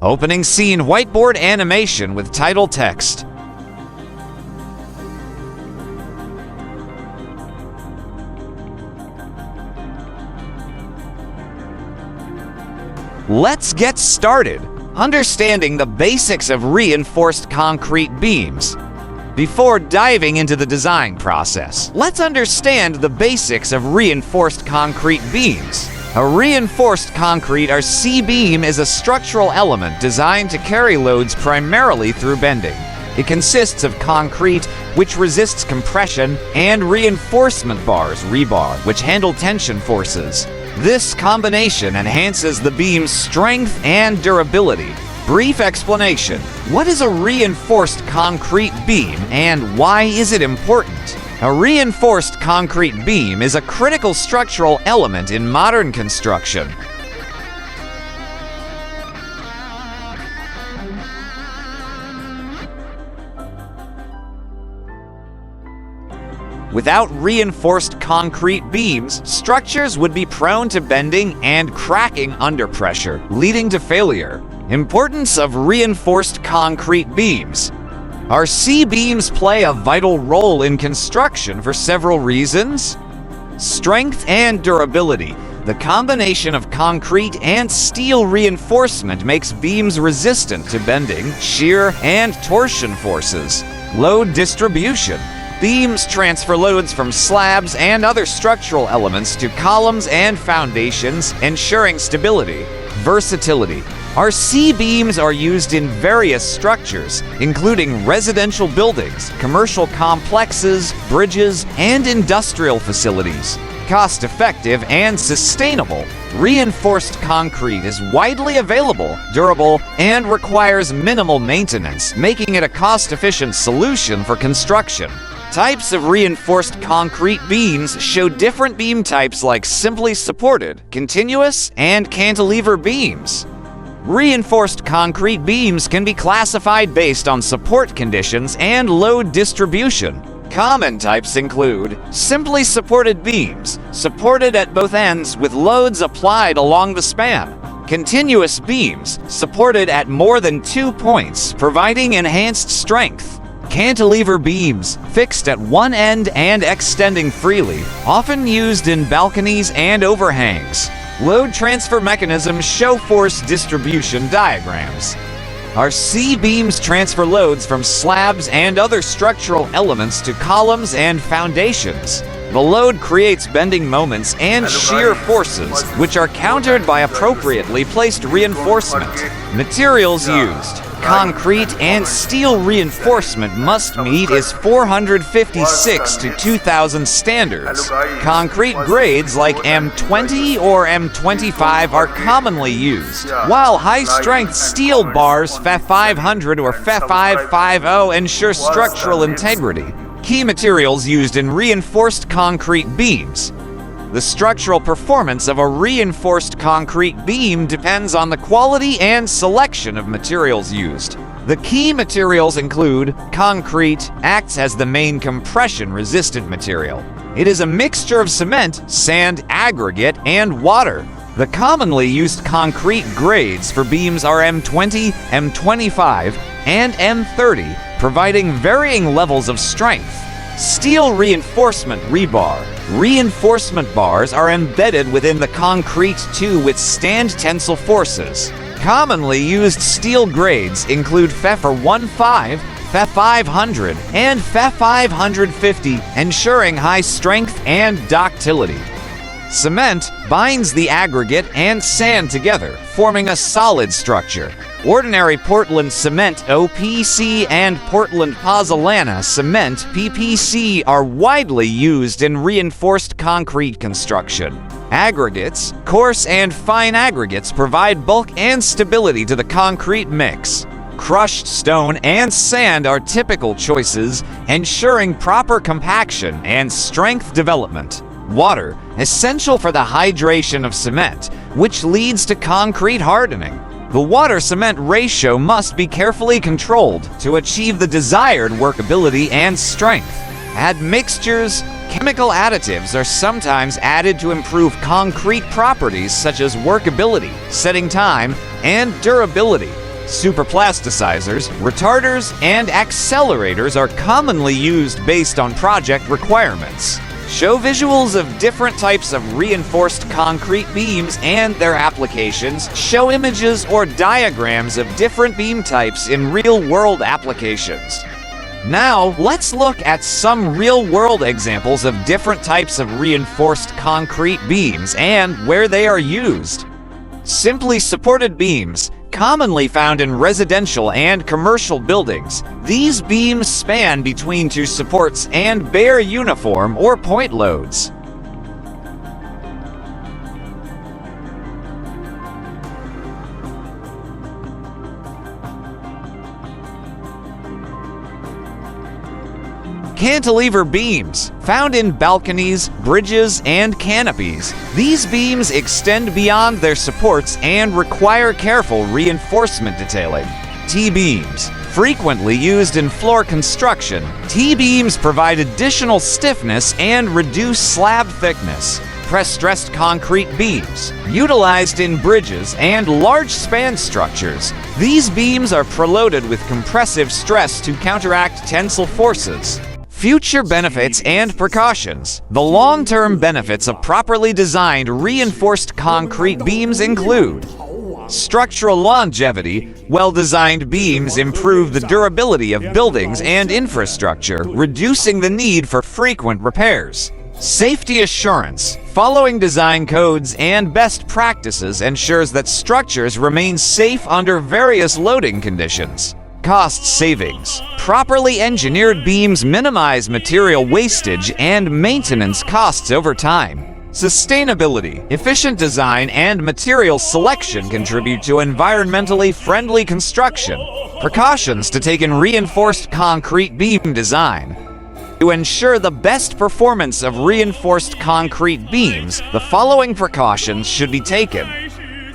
Opening scene whiteboard animation with title text. Let's get started understanding the basics of reinforced concrete beams. Before diving into the design process, let's understand the basics of reinforced concrete beams. A reinforced concrete or C-beam is a structural element designed to carry loads primarily through bending. It consists of concrete, which resists compression, and reinforcement bars, rebar, which handle tension forces. This combination enhances the beam's strength and durability. Brief explanation. What is a reinforced concrete beam and why is it important? A reinforced concrete beam is a critical structural element in modern construction. Without reinforced concrete beams, structures would be prone to bending and cracking under pressure, leading to failure. Importance of reinforced concrete beams. Our C-beams play a vital role in construction for several reasons. Strength and durability. The combination of concrete and steel reinforcement makes beams resistant to bending, shear, and torsion forces. Load distribution. Beams transfer loads from slabs and other structural elements to columns and foundations, ensuring stability. Versatility. Our C-beams are used in various structures, including residential buildings, commercial complexes, bridges, and industrial facilities. Cost-effective and sustainable. Reinforced concrete is widely available, durable, and requires minimal maintenance, making it a cost-efficient solution for construction. Types of reinforced concrete beams show different beam types like simply supported, continuous, and cantilever beams. Reinforced concrete beams can be classified based on support conditions and load distribution. Common types include simply supported beams, supported at both ends with loads applied along the span. Continuous beams, supported at more than 2 points, providing enhanced strength. Cantilever beams, fixed at one end and extending freely, often used in balconies and overhangs. Load transfer mechanisms show force distribution diagrams. Our C-beams transfer loads from slabs and other structural elements to columns and foundations. The load creates bending moments and shear forces, which are countered by appropriately placed reinforcement. Materials used. Concrete and steel reinforcement must meet is 456 to 2000 standards. Concrete grades like M20 or M25 are commonly used, while high-strength steel bars Fe500 or Fe550 ensure structural integrity. Key materials used in reinforced concrete beams. The structural performance of a reinforced concrete beam depends on the quality and selection of materials used. The key materials include concrete, acts as the main compression-resistant material. It is a mixture of cement, sand, aggregate, and water. The commonly used concrete grades for beams are M20, M25, and M30, providing varying levels of strength. Steel reinforcement rebar. Reinforcement bars are embedded within the concrete to withstand tensile forces. Commonly used steel grades include Fe415, Fe500, and Fe550, ensuring high strength and ductility. Cement binds the aggregate and sand together, forming a solid structure. Ordinary Portland cement OPC and Portland pozzolana cement PPC are widely used in reinforced concrete construction. Aggregates, coarse and fine aggregates provide bulk and stability to the concrete mix. Crushed stone and sand are typical choices, ensuring proper compaction and strength development. Water, essential for the hydration of cement, which leads to concrete hardening. The water-cement ratio must be carefully controlled to achieve the desired workability and strength. Add mixtures. Chemical additives are sometimes added to improve concrete properties such as workability, setting time, and durability. Superplasticizers, retarders, and accelerators are commonly used based on project requirements. Show visuals of different types of reinforced concrete beams and their applications. Show images or diagrams of different beam types in real-world applications. Now, let's look at some real-world examples of different types of reinforced concrete beams and where they are used. Simply supported beams, commonly found in residential and commercial buildings. These beams span between two supports and bear uniform or point loads. Cantilever beams, found in balconies, bridges, and canopies. These beams extend beyond their supports and require careful reinforcement detailing. T-beams, frequently used in floor construction. T-beams provide additional stiffness and reduce slab thickness. Press-stressed concrete beams, utilized in bridges and large span structures. These beams are preloaded with compressive stress to counteract tensile forces. Future benefits and precautions. The long-term benefits of properly designed reinforced concrete beams include structural longevity. Well-designed beams improve the durability of buildings and infrastructure, reducing the need for frequent repairs. Safety assurance. Following design codes and best practices ensures that structures remain safe under various loading conditions. Cost savings. Properly engineered beams minimize material wastage and maintenance costs over time. Sustainability. Efficient design and material selection contribute to environmentally friendly construction. Precautions to take in reinforced concrete beam design. To ensure the best performance of reinforced concrete beams, the following precautions should be taken.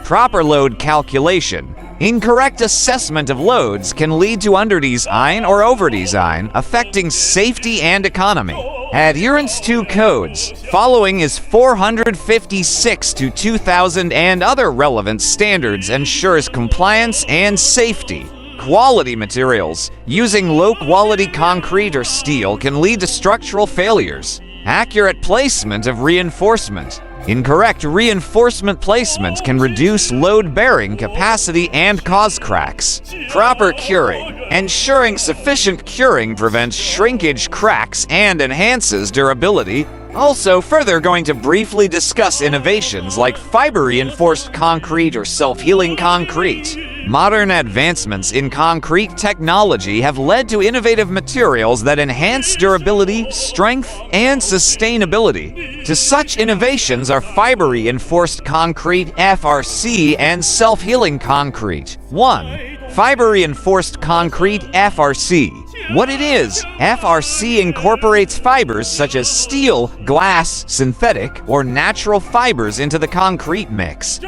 Proper load calculation. Incorrect assessment of loads can lead to underdesign or overdesign, affecting safety and economy. Adherence to codes. Following is 456 to 2000 and other relevant standards ensures compliance and safety. Quality materials. Using low-quality concrete or steel can lead to structural failures. Accurate placement of reinforcement. Incorrect reinforcement placement can reduce load-bearing capacity and cause cracks. Proper curing. Ensuring sufficient curing prevents shrinkage, cracks, and enhances durability. Also, further going to briefly discuss innovations like fiber-reinforced concrete or self-healing concrete. Modern advancements in concrete technology have led to innovative materials that enhance durability, strength, and sustainability. To such innovations are fiber-reinforced concrete (FRC) and self-healing concrete. 1. Fiber-reinforced concrete (FRC). What it is, FRC incorporates fibers such as steel, glass, synthetic, or natural fibers into the concrete mix.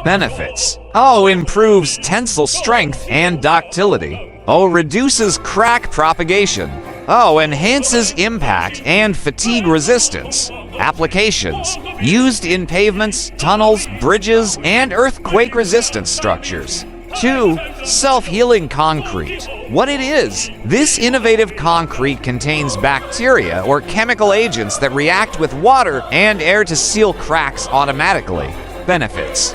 Benefits. Improves tensile strength and ductility. Reduces crack propagation. Enhances impact and fatigue resistance. Applications. Used in pavements, tunnels, bridges, and earthquake-resistant structures. 2. Self-healing concrete. What it is, this innovative concrete contains bacteria or chemical agents that react with water and air to seal cracks automatically. Benefits.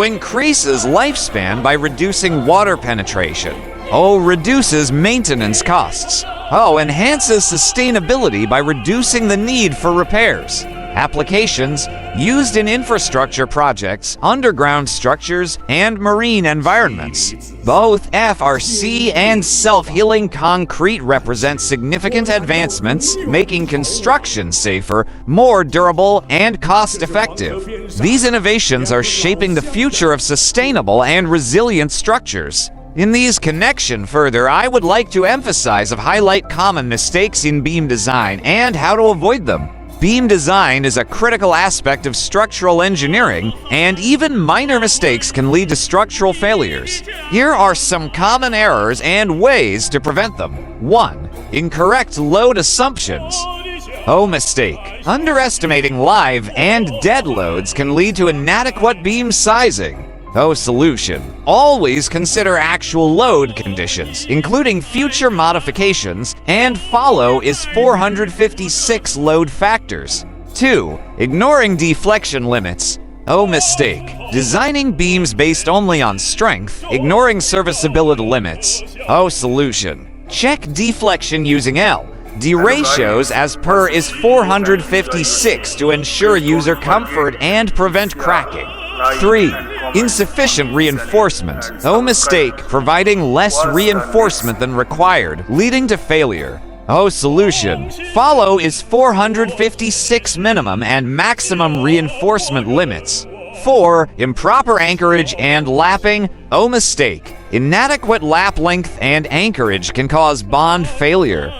Increases lifespan by reducing water penetration. Reduces maintenance costs. Enhances sustainability by reducing the need for repairs. Applications. Used in infrastructure projects, underground structures, and marine environments. Both FRC and self-healing concrete represent significant advancements, making construction safer, more durable, and cost-effective. These innovations are shaping the future of sustainable and resilient structures. In these connection further, I would like to emphasize of highlight common mistakes in beam design and how to avoid them. Beam design is a critical aspect of structural engineering, and even minor mistakes can lead to structural failures. Here are some common errors and ways to prevent them. 1. Incorrect load assumptions. Mistake. Underestimating live and dead loads can lead to inadequate beam sizing. Solution. Always consider actual load conditions, including future modifications, and follow is 456 load factors. 2. Ignoring deflection limits. Mistake. Designing beams based only on strength, ignoring serviceability limits. Solution. Check deflection using D ratios as per is 456 to ensure user comfort and prevent cracking. 3. Insufficient reinforcement. Mistake. Providing less reinforcement than required, leading to failure. Solution. Follow is 456 minimum and maximum reinforcement limits. 4. Improper anchorage and lapping. Mistake. Inadequate lap length and anchorage can cause bond failure.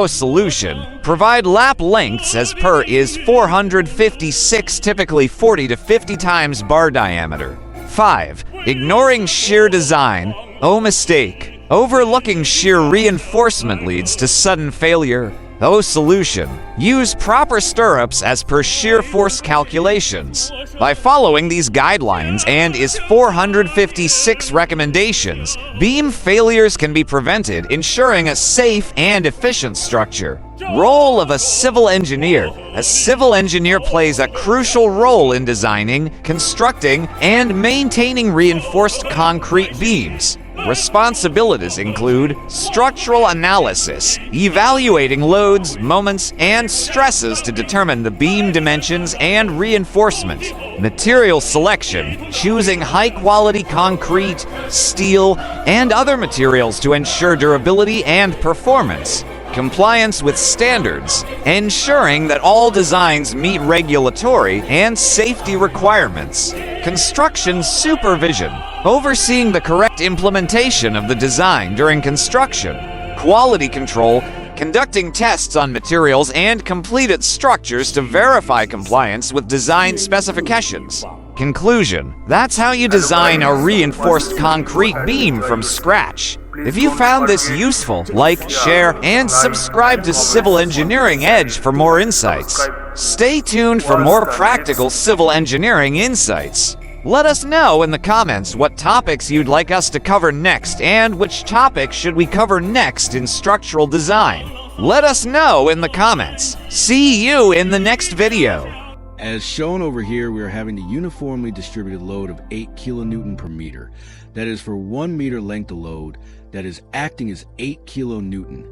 Solution. Provide lap lengths as per is 456, typically 40 to 50 times bar diameter. 5. Ignoring shear design. Mistake. Overlooking shear reinforcement leads to sudden failure. Solution. Use proper stirrups as per shear force calculations. By following these guidelines and is 456 recommendations, beam failures can be prevented, ensuring a safe and efficient structure. Role of a civil engineer. A civil engineer plays a crucial role in designing, constructing, and maintaining reinforced concrete beams. Responsibilities include structural analysis, evaluating loads, moments, and stresses to determine the beam dimensions and reinforcement, material selection, choosing high-quality concrete, steel, and other materials to ensure durability and performance, compliance with standards, ensuring that all designs meet regulatory and safety requirements, construction supervision, overseeing the correct implementation of the design during construction, quality control, conducting tests on materials and completed structures to verify compliance with design specifications. Conclusion: that's how you design a reinforced concrete beam from scratch. If you found this useful, like, share, and subscribe to Civil Engineering Edge for more insights. Stay tuned for more practical civil engineering insights. Let us know in the comments what topics you'd like us to cover next and which topics should we cover next in structural design. Let us know in the comments. See you in the next video. As shown over here, we are having a uniformly distributed load of 8 kilonewton per meter. That is for 1 meter length of load, that is acting as 8 kilonewton.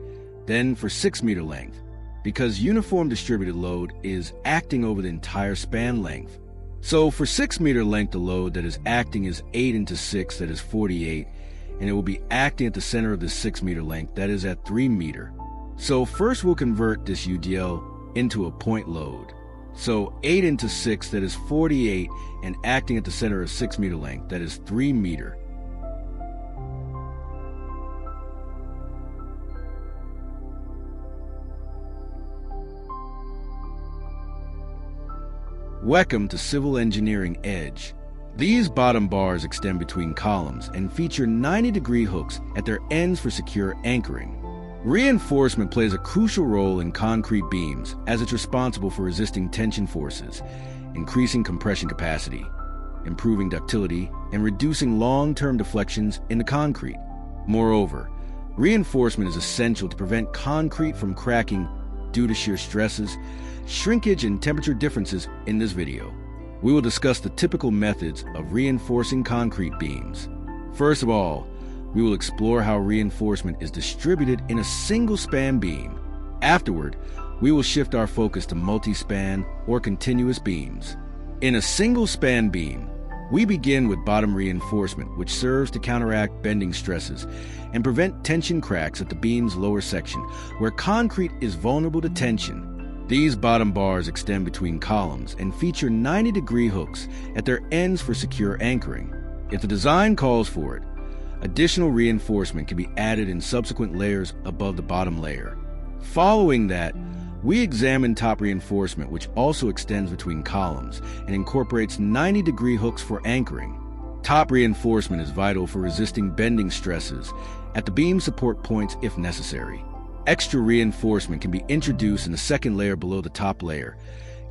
Then for 6 meter length, because uniform distributed load is acting over the entire span length. So for 6 meter length of load that is acting as 8 into 6, that is 48, and it will be acting at the center of the 6 meter length, that is at 3 meter. So first we'll convert this UDL into a point load. So 8 into 6, that is 48, and acting at the center of 6 meter length, that is 3 meter. Welcome to Civil Engineering Edge. These bottom bars extend between columns and feature 90-degree hooks at their ends for secure anchoring. Reinforcement plays a crucial role in concrete beams as it's responsible for resisting tension forces, increasing compression capacity, improving ductility, and reducing long-term deflections in the concrete. Moreover, reinforcement is essential to prevent concrete from cracking due to shear stresses, shrinkage, and temperature differences. In this video, we will discuss the typical methods of reinforcing concrete beams. First of all, we will explore how reinforcement is distributed in a single span beam. Afterward, we will shift our focus to multi-span or continuous beams. In a single span beam, we begin with bottom reinforcement, which serves to counteract bending stresses and prevent tension cracks at the beam's lower section, where concrete is vulnerable to tension. These bottom bars extend between columns and feature 90-degree hooks at their ends for secure anchoring. If the design calls for it, additional reinforcement can be added in subsequent layers above the bottom layer. Following that, we examine top reinforcement, which also extends between columns and incorporates 90-degree hooks for anchoring. Top reinforcement is vital for resisting bending stresses at the beam support points if necessary. Extra reinforcement can be introduced in the second layer below the top layer,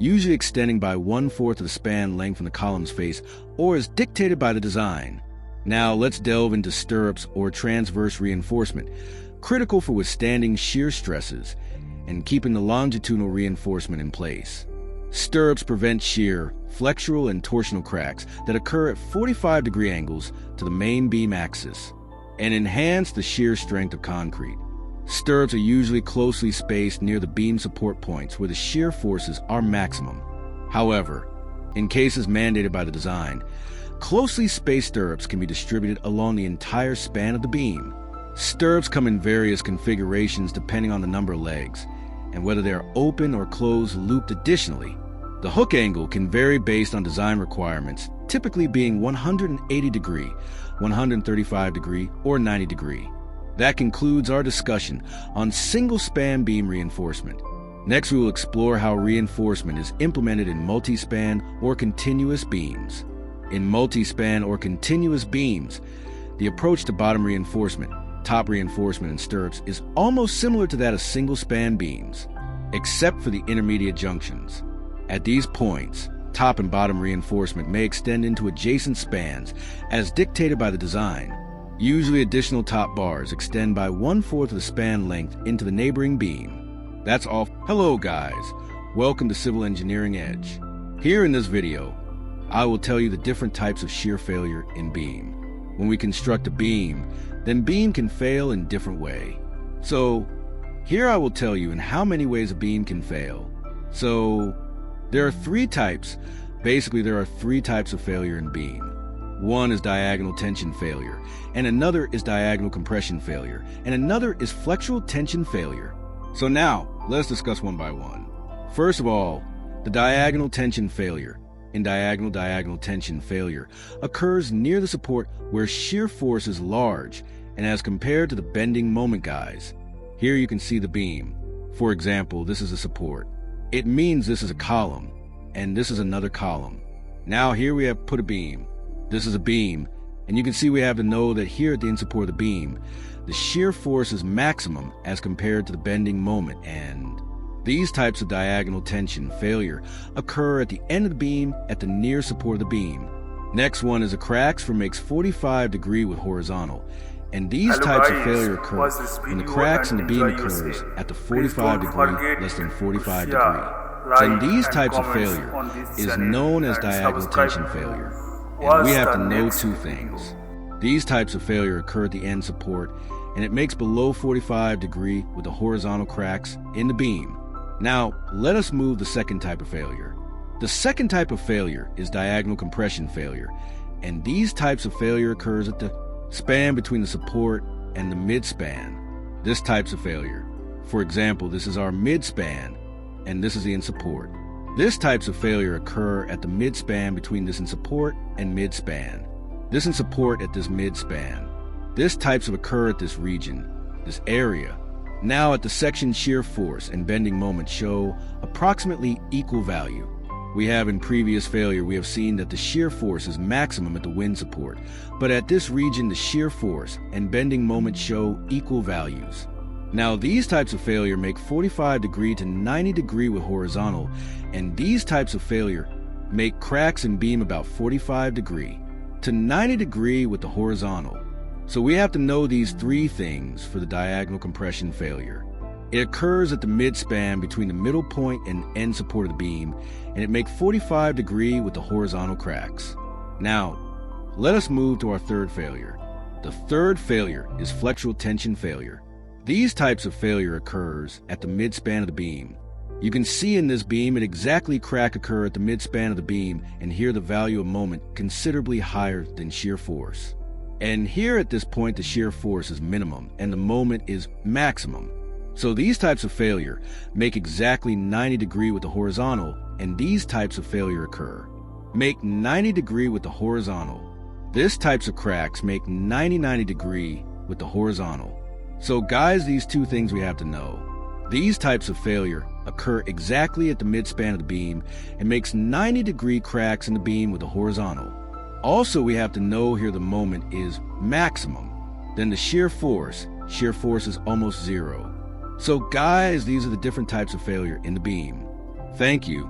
usually extending by 1/4 of the span length from the column's face, or as dictated by the design. Now let's delve into stirrups or transverse reinforcement, critical for withstanding shear stresses and keeping the longitudinal reinforcement in place. Stirrups prevent shear, flexural, and torsional cracks that occur at 45-degree angles to the main beam axis and enhance the shear strength of concrete. Stirrups are usually closely spaced near the beam support points where the shear forces are maximum. However, in cases mandated by the design, closely spaced stirrups can be distributed along the entire span of the beam. Stirrups come in various configurations depending on the number of legs and whether they are open or closed looped. Additionally, the hook angle can vary based on design requirements, typically being 180 degree, 135 degree, or 90 degree. That concludes our discussion on single-span beam reinforcement. Next, we will explore how reinforcement is implemented in multi-span or continuous beams. In multi-span or continuous beams, the approach to bottom reinforcement, top reinforcement, and stirrups is almost similar to that of single-span beams, except for the intermediate junctions. At these points, top and bottom reinforcement may extend into adjacent spans as dictated by the design. Usually additional top bars extend by 1/4 of the span length into the neighboring beam. That's all. Hello guys, welcome to Civil Engineering Edge. Here in this video, I will tell you the different types of shear failure in beam. When we construct a beam, then beam can fail in different ways. So here I will tell you in how many ways a beam can fail. So there are three types. Basically, there are three types of failure in beam. One is diagonal tension failure, and another is diagonal compression failure, and another is flexural tension failure. So now, let's discuss one by one. First of all, the diagonal tension failure. In diagonal tension failure occurs near the support where shear force is large, and as compared to the bending moment guys. Here you can see the beam. For example, this is a support. It means this is a column, and this is another column. Now here we have put a beam. This is a beam, and you can see we have to know that here at the end support of the beam, the shear force is maximum as compared to the bending moment, and these types of diagonal tension failure occur at the end of the beam at the near support of the beam. Next one is a cracks for makes 45 degree with horizontal, and these types of failure occur when the cracks in the beam occurs at the 45 degree less than 45 degree. Then these types of failure is known as diagonal tension failure. And we have to know two things. These types of failure occur at the end support, and it makes below 45 degree with the horizontal cracks in the beam. Now, let us move the second type of failure. The second type of failure is diagonal compression failure, and these types of failure occurs at the span between the support and the mid-span. This types of failure. For example, this is our mid-span, and this is the end support. This types of failure occur at the mid-span between this in support and mid-span. This in support at this mid-span. This types of occur at this region, this area. Now at the section shear force and bending moment show approximately equal value. We have in previous failure, we have seen that the shear force is maximum at the wind support, but at this region the shear force and bending moment show equal values. Now these types of failure make 45 degree to 90 degree with horizontal, and these types of failure make cracks in beam about 45 degree to 90 degree with the horizontal. So we have to know these three things for the diagonal compression failure. It occurs at the mid-span between the middle point and end support of the beam, and it makes 45 degree with the horizontal cracks. Now, let us move to our third failure. The third failure is flexural tension failure. These types of failure occurs at the mid-span of the beam. You can see in this beam it exactly crack occur at the mid-span of the beam, and here the value of moment considerably higher than shear force. And here at this point the shear force is minimum and the moment is maximum. So these types of failure make exactly 90 degree with the horizontal, and these types of failure occur. Make 90 degree with the horizontal. This types of cracks make 90 degree with the horizontal. So guys, these two things we have to know. These types of failure occur exactly at the mid-span of the beam and makes 90 degree cracks in the beam with the horizontal. Also, we have to know here the moment is maximum. Then the shear force is almost zero. So guys, these are the different types of failure in the beam. Thank you.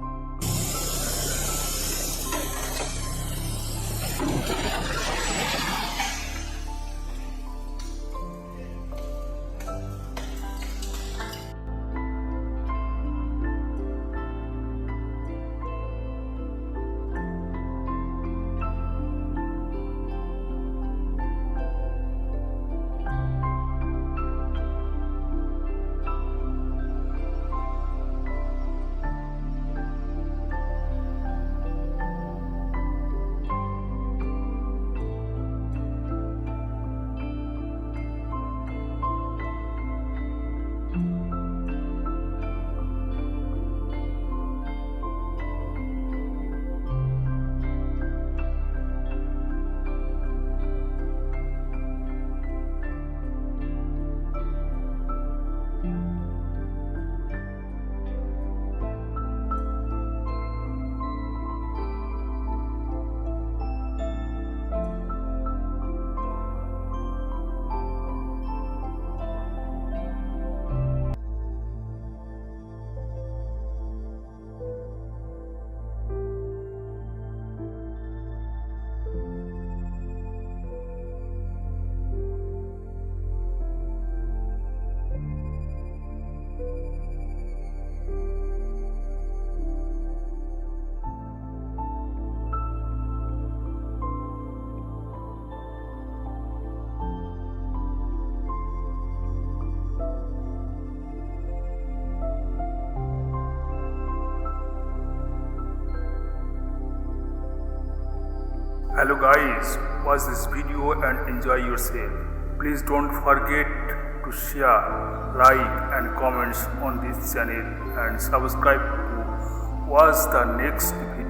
Hello guys, watch this video and enjoy yourself. Please don't forget to share, like and comments on this channel and subscribe to watch the next video.